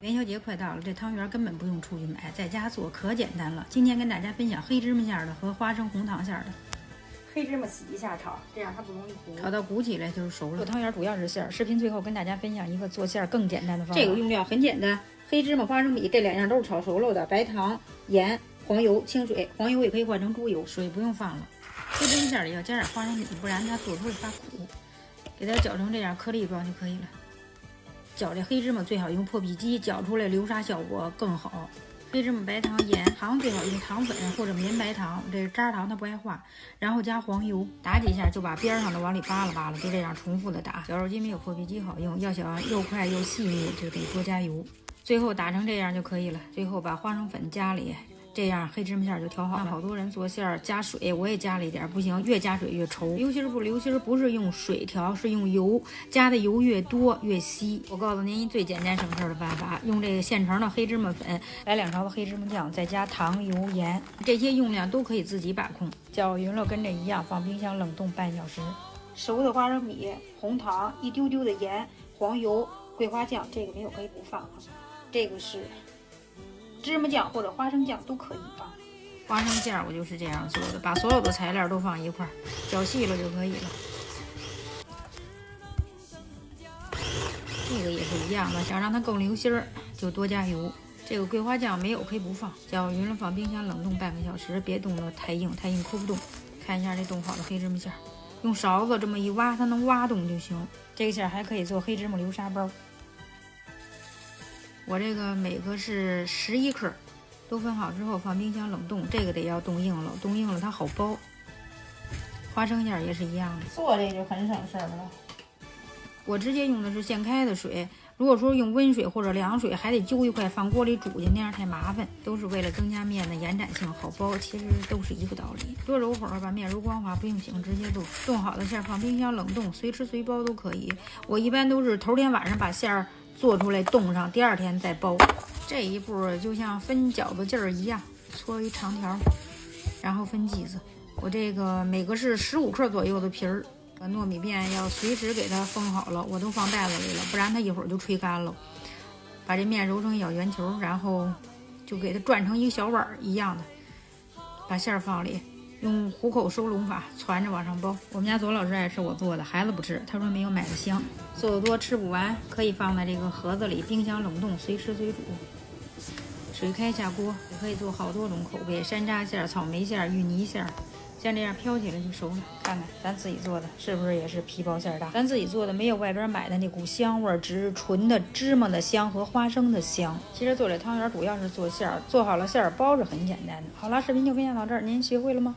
元宵节快到了，这汤圆根本不用出去买，在家做可简单了。今天跟大家分享黑芝麻馅的和花生红糖馅的。黑芝麻洗一下炒，这样它不容易糊。炒到鼓起来就是熟了。做汤圆主要是馅儿。视频最后跟大家分享一个做馅儿更简单的方法。这个用料很简单，黑芝麻、花生米这两样都是炒熟了的，白糖、盐、黄油、清水。黄油也可以换成猪油，水不用放了。黑芝麻馅里要加点花生米，不然它做出会发苦。给它搅成这样颗粒状就可以了。搅这黑芝麻最好用破壁机，搅出来流沙效果更好。黑芝麻、白糖、盐，糖最好用糖粉或者绵白糖，这是渣糖它不爱化。然后加黄油，打几下就把边上的往里扒拉扒拉，就这样重复的打。绞肉机没有破壁机好用，要想又快又细腻就得多加油。最后打成这样就可以了。最后把花生粉加里。这样黑芝麻馅就调好了。好多人做馅儿加水，我也加了一点，不行，越加水越稠。流心不是用水调，是用油，加的油越多越稀。我告诉您一最简单省事的办法，用这个现成的黑芝麻粉，来2勺的黑芝麻酱，再加糖、油、盐，这些用量都可以自己把控。搅匀了跟这一样，放冰箱冷冻半小时。熟的花生米、红糖，一丢丢的盐、黄油、桂花酱，这个没有可以不放啊。这个是芝麻酱或者花生酱都可以放。花生馅我就是这样做的，把所有的材料都放一块儿，搅细了就可以了。这个也是一样的，想让它更流心儿，就多加油。这个桂花酱没有可以不放，搅匀了放冰箱冷冻半个小时，别冻得太硬，太硬抠不动。看一下这冻好的黑芝麻馅，用勺子这么一挖，它能挖动就行。这个馅还可以做黑芝麻流沙包。我这个每个是11克，都分好之后放冰箱冷冻，这个得要冻硬了，冻硬了它好包。花生馅也是一样的，做这就很省事儿了。我直接用的是现开的水，如果说用温水或者凉水，还得揪一块放锅里煮去，那样太麻烦。都是为了增加面的延展性，好包，其实都是一个道理。多揉会儿，把面揉光滑，不用醒，直接冻。冻好的馅放冰箱冷冻，随吃随包都可以。我一般都是头天晚上把馅做出来冻上，第2天再包。这一步就像分饺子劲儿一样，搓一长条，然后分剂子。我这个每个是15克左右的皮儿，糯米面要随时给它封好了，我都放袋子里了，不然它一会儿就吹干了。把这面揉成一小圆球，然后就给它转成一个小碗一样的，把馅放里。用虎口收拢法，攒着往上包。我们家左老师爱吃我做的，孩子不吃，他说没有买的香。做的多吃不完，可以放在这个盒子里，冰箱冷冻，随吃随煮。水开下锅，也可以做好多种口味，山楂馅、草莓馅、芋泥馅，像这样飘起来就熟了。看看咱自己做的是不是也是皮薄馅大？咱自己做的没有外边买的那股香味，只是纯的芝麻的香和花生的香。其实做这汤圆主要是做馅儿，做好了馅儿包是很简单的。好了，视频就分享到这儿，您学会了吗？